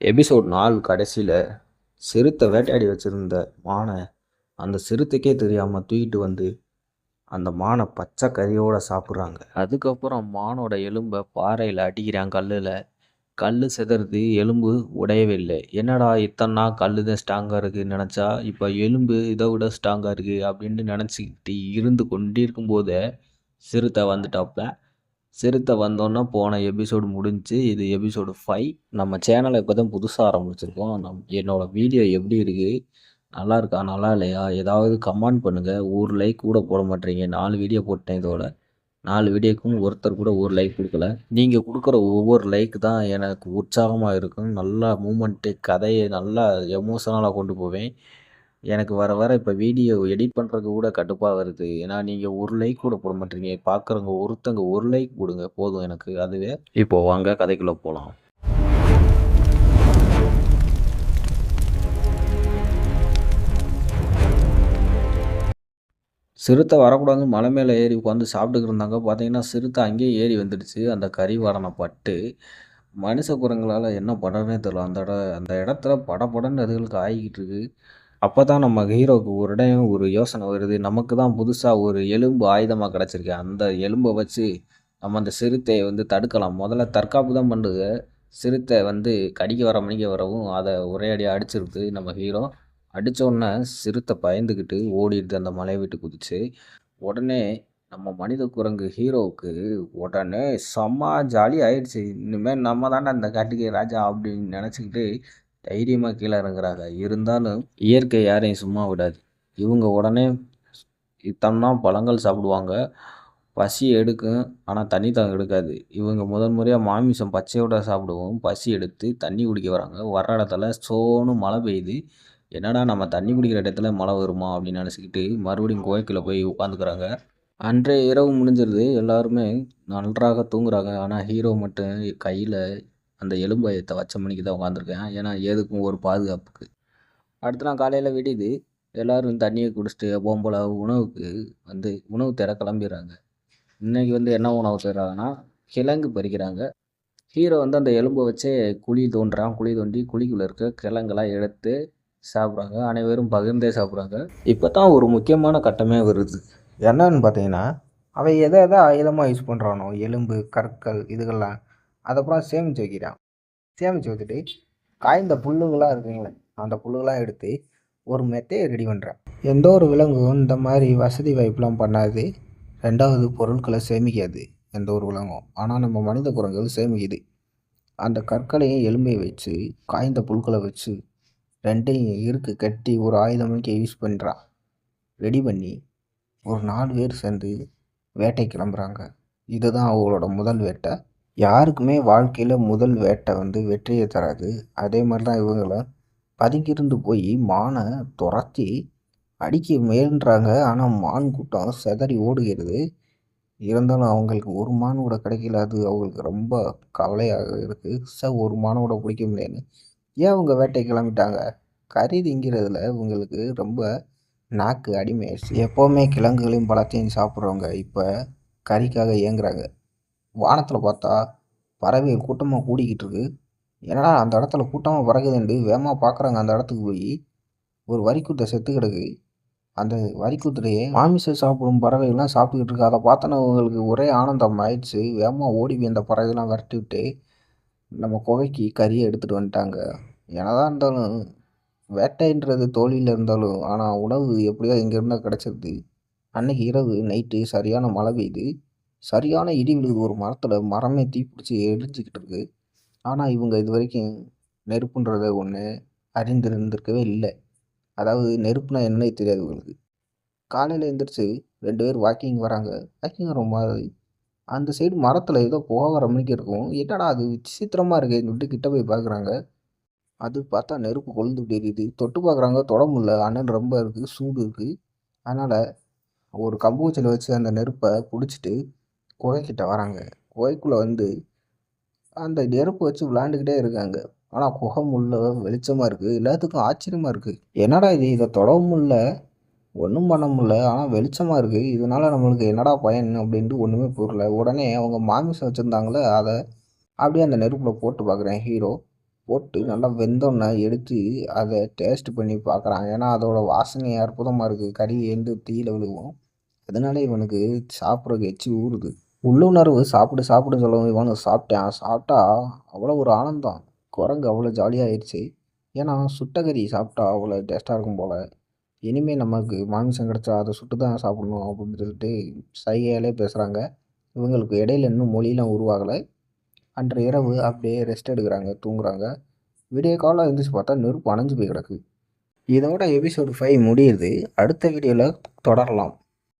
Episode 4 கடைசியில் சிறுத்தை வேட்டையாடி வச்சிருந்த மானை அந்த சிறுத்தைக்கே தெரியாமல் தூக்கிட்டு வந்து அந்த மானை பச்சை கறியோட சாப்பிட்றாங்க. அதுக்கப்புறம் மானோட எலும்பை பாறையில் அடிக்கிறாங்க. கல் சிதறது, எலும்பு உடையவே இல்லை. என்னடா இத்தனை நாள் கல் தான் ஸ்ட்ராங்காக இருக்குதுன்னு நினச்சா இப்போ எலும்பு இதை விட ஸ்ட்ராங்காக இருக்குது அப்படின்னு நினச்சிக்கிட்டு இருந்து கொண்டிருக்கும் போதே சிறுத்தை வந்துட்டாப்ல. சிறுத்தை வந்தோன்னா போன எபிசோடு முடிஞ்சு. இது எபிசோடு 5. நம்ம சேனலை இப்போ தான் புதுசாக ஆரம்பிச்சிருக்கோம். என்னோடய வீடியோ எப்படி இருக்குது, நல்லா இருக்கா நல்லா இல்லையா, ஏதாவது கமெண்ட் பண்ணுங்கள். ஒரு லைக் கூட போட மாட்டேறீங்க. 4 வீடியோ போட்டேன். இதோட 4 வீடியோக்கும் ஒருத்தர் கூட ஒரு லைக் கொடுக்கல. நீங்கள் கொடுக்குற ஒவ்வொரு லைக் தான் எனக்கு உற்சாகமாக இருக்கும். நல்லா மூமெண்ட்டு, கதையை நல்லா எமோஷனலாக கொண்டு போவேன். எனக்கு வர வர இப்போ வீடியோ எடிட் பண்ணுறதுக்கு கூட கடுப்பாக வருது. ஏன்னா நீங்கள் ஒரு லைக் கூட போட மாட்டீங்க. பார்க்குறவங்க ஒருத்தங்க ஒரு லைக் கொடுங்க போதும் எனக்கு, அதுவே. இப்போது வாங்க கதைக்குள்ளே போகலாம். சிறுத்தை வரக்கூடாதுன்னு மலை மேலே ஏறி உட்காந்து சாப்பிட்டுக்கிட்டு இருந்தாங்க. பார்த்தீங்கன்னா சிறுத்தை அங்கேயே ஏறி வந்துடுச்சு. அந்த கறி வாடனை பட்டு மனுஷ குரங்களால் என்ன பண்ணுறதுனே தெரியல. அந்த இடத்துல படபடன்னு அதுகளுக்கு ஆகிக்கிட்டு இருக்கு. அப்போ தான் நம்ம ஹீரோவுக்கு ஒரு யோசனை வருது. நமக்கு தான் புதுசாக ஒரு எலும்பு ஆயுதமாக கிடச்சிருக்கு. அந்த எலும்பை வச்சு நம்ம அந்த சிறுத்தையை வந்து தடுக்கலாம். முதல்ல தற்காப்பு தான் பண்ணுது. சிறுத்தை வந்து கடிக்க மணிக்க வரவும் அதை ஒரே அடியாக அடிச்சிருது நம்ம ஹீரோ. அடித்தோடனே சிறுத்தை பயந்துக்கிட்டு ஓடிடுது அந்த மலையை விட்டு குதிச்சு. உடனே நம்ம மனித குரங்கு ஹீரோவுக்கு உடனே செம்ம ஜாலி ஆயிடுச்சு. இனிமேல் நம்ம தானே அந்த காட்டுக்கு ராஜா அப்படின்னு நினச்சிக்கிட்டு தைரியமாக கீழே இறங்குறாங்க. இருந்தாலும் இயற்கை யாரையும் சும்மா விடாது. இவங்க உடனே இத்தனை பழங்கள் சாப்பிடுவாங்க. பசி எடுக்கும், ஆனால் தண்ணி தாகம் எடுக்காது. இவங்க முதல் முறையாக மாமிசம் பச்சையோட சாப்பிடுவோம். பசி எடுத்து தண்ணி குடிக்க வராங்க. வர்ற இடத்துல சோன்னு மழை பெய்யுது. என்னடா நம்ம தண்ணி குடிக்கிற இடத்துல மழை வருமா அப்படின்னு நினச்சிக்கிட்டு மறுபடியும் குகைக்குள்ளே போய் உட்காந்துக்கிறாங்க. அன்றைய இரவு முடிஞ்சிருது. எல்லாருமே நன்றாக தூங்குறாங்க. ஆனால் ஹீரோ மட்டும் கையில் அந்த எலும்பயத்தை வச்ச மணிக்கு தான் உட்காந்துருக்கேன். ஏன்னா எதுக்கும் ஒரு பாதுகாப்புக்கு. அடுத்த நாள் காலையில் விடியுது. எல்லோரும் தண்ணியை குடிச்சிட்டு எப்பவும் போல் உணவு தேட கிளம்பிடுறாங்க. இன்றைக்கி என்ன உணவு தேடுறாங்கன்னா கிழங்கு பறிக்கிறாங்க. ஹீரோ அந்த எலும்பை வச்சே குழி தோண்டுறான். குழி தோண்டி குழிக்குள்ளே இருக்க கிழங்கெல்லாம் எடுத்து சாப்பிட்றாங்க. அனைவரும் பகிர்ந்தே சாப்பிட்றாங்க. இப்போ தான் ஒரு முக்கியமான கட்டமே வருது. என்னன்னு பார்த்தீங்கன்னா, அவன் எதை ஆயுதமாக யூஸ் பண்ணுறானோ, எலும்பு, கற்கள் இதுகள்லாம் அதப்புறம் சேமித்து வைக்கிறான். சேமித்து வச்சுட்டு காய்ந்த புல்லுங்களாம் இருக்குங்களே, அந்த புல்லுங்களாம் எடுத்து ஒரு மெத்தையை ரெடி பண்ணுறான். எந்த ஒரு விலங்கும் இந்த மாதிரி வசதி வாய்ப்புலாம் பண்ணாது. 2வது பொருட்களை சேமிக்காது எந்த ஒரு விலங்கும். ஆனால் நம்ம மனித குரங்குகள் சேமிக்குது. அந்த கற்களையும் எலும்பையும் வச்சு காய்ந்த புல்களை வச்சு 2யும் இருக்கு கட்டி ஒரு ஆயுதமைக்கு யூஸ் பண்ணுறான். ரெடி பண்ணி ஒரு 4 பேர் சேர்ந்து வேட்டை கிளம்புறாங்க. இதுதான் அவங்களோட முதல் வேட்டை. யாருக்குமே வாழ்க்கையில் முதல் வேட்டை வெற்றியை தராது. அதே மாதிரி தான் இவங்களும் பதுங்கியிருந்து போய் மானை துரத்தி அடிக்க முயன்றாங்க. ஆனால் மான் கூட்டம் சிதறி ஓடுகிறது. இருந்தாலும் அவங்களுக்கு ஒரு மான் கூட கிடைக்கல. அது அவங்களுக்கு ரொம்ப கவலையாக இருக்குது. ஒரு மானை கூட பிடிக்க முடியாது. ஏன் அவங்க வேட்டை கிளம்பிட்டாங்க? கறி திங்கிறதுல இவங்களுக்கு ரொம்ப நாக்கு அடிமையாயிடுச்சு. எப்போவுமே கிழங்குகளையும் பழத்தையும் சாப்பிட்றவங்க இப்போ கறிக்காக இயங்குறாங்க. வானத்தில் பார்த்தா பறவைகள் கூட்டமாக கூடிக்கிட்டு இருக்கு. ஏன்னா அந்த இடத்துல கூட்டமாக பறக்குதுண்டு வேகமாக பார்க்குறாங்க. அந்த இடத்துக்கு போய் ஒரு வரிக்குத்தை செத்து கிடக்கு. அந்த வரிக்குத்திரையே மாமிசம் சாப்பிடும் பறவைகள்லாம் சாப்பிட்டுக்கிட்டு இருக்கு. அதை பார்த்தோன்னா அவங்களுக்கு ஒரே ஆனந்தம் ஆயிடுச்சு. வேகமாக ஓடி போய் அந்த பறவைகள்லாம் விரட்டி விட்டு நம்ம குகைக்கு கறியை எடுத்துகிட்டு வந்துட்டாங்க. என்னதான் இருந்தாலும் வேட்டைன்றது தோல்வியில் இருந்தாலும், ஆனால் உணவு எப்படியோ இங்கேருந்தா கிடச்சிருது. அன்னைக்கு இரவு நைட்டு சரியான மழை பெய்யுது. சரியான இடி விழுது. ஒரு மரத்தில் மரமே தீப்பிடிச்சி எரிஞ்சிக்கிட்டு இருக்கு. ஆனால் இவங்க இது வரைக்கும் நெருப்புன்றதை ஒன்று அறிந்திருந்திருக்கவே இல்லை. அதாவது நெருப்புனா என்னன்னே தெரியாது இவங்களுக்கு. காலையில் எழுந்திரிச்சு 2 பேர் வாக்கிங் வராங்க. வாக்கிங் வர மாதிரி அந்த சைடு மரத்தில் ஏதோ புகை வர மணிக்கு இருக்கும். என்னடா அது விசித்திரமாக இருக்குன்னு சொல்லிட்டு கிட்ட போய் பார்க்குறாங்க. அது பார்த்தா நெருப்பு கொழுந்துட்டு எரியுது. தொட்டு பார்க்குறாங்க, தொட முடியல. அனல் ரொம்ப இருக்குது, சூடு இருக்குது. அதனால் ஒரு கம்பு குச்சியில் வச்சு அந்த நெருப்பை பிடிச்சிட்டு குகைக்கிட்ட வராங்க. குகைக்குள்ளே அந்த நெருப்பு வச்சு விளாண்டுக்கிட்டே இருக்காங்க. ஆனால் குகை முள்ள வெளிச்சமாக இருக்குது. எல்லாத்துக்கும் ஆச்சரியமாக இருக்குது. என்னடா இது, இதை தொடவும் முடியல, ஒன்றும் பண்ண முடியல, ஆனால் வெளிச்சமாக இருக்குது. இதனால் நம்மளுக்கு என்னடா பயன் அப்படின்ட்டு ஒன்றுமே புரியல. உடனே அவங்க மாமிசம் வச்சுருந்தாங்களே, அதை அப்படியே அந்த நெருப்பில் போட்டு பார்க்குறேன் ஹீரோ. போட்டு நல்லா வெந்தோன்னே எடுத்து அதை டேஸ்ட் பண்ணி பார்க்குறான். ஏன்னா அதோட வாசனை அற்புதமாக இருக்குது. கறி எந்து தீயில விழுவும். அதனால இவனுக்கு சாப்பிட்றதுக்கு எச்சி ஊறுது. உள்ளுணர்வு சாப்பிடு சாப்பிடு சொல்லவும் இவனும் சாப்பிட்டான். சாப்பிட்டா அவ்வளோ ஒரு ஆனந்தம். குரங்கு அவ்வளோ ஜாலியாகிடுச்சு. ஏன்னா சுட்ட கறி சாப்பிட்டா அவ்வளோ டேஸ்ட்டாக இருக்கும் போல். இனிமேல் நமக்கு மாமிசம் கிடச்சா அதை சுட்டு தான் சாப்பிடணும் அப்படின்னு சொல்லிட்டு சைகையாலே பேசுகிறாங்க. இவங்களுக்கு இடையில இன்னும் மொழியெலாம் உருவாகலை. அன்று இரவு அப்படியே ரெஸ்ட் எடுக்கிறாங்க, தூங்குறாங்க. விடிய காலம் எழுந்திரிச்சு பார்த்தா நெருப்பு அணைஞ்சு போய் கிடக்கு. இதோட எபிசோடு 5 முடியுது. அடுத்த வீடியோவில் தொடரலாம்.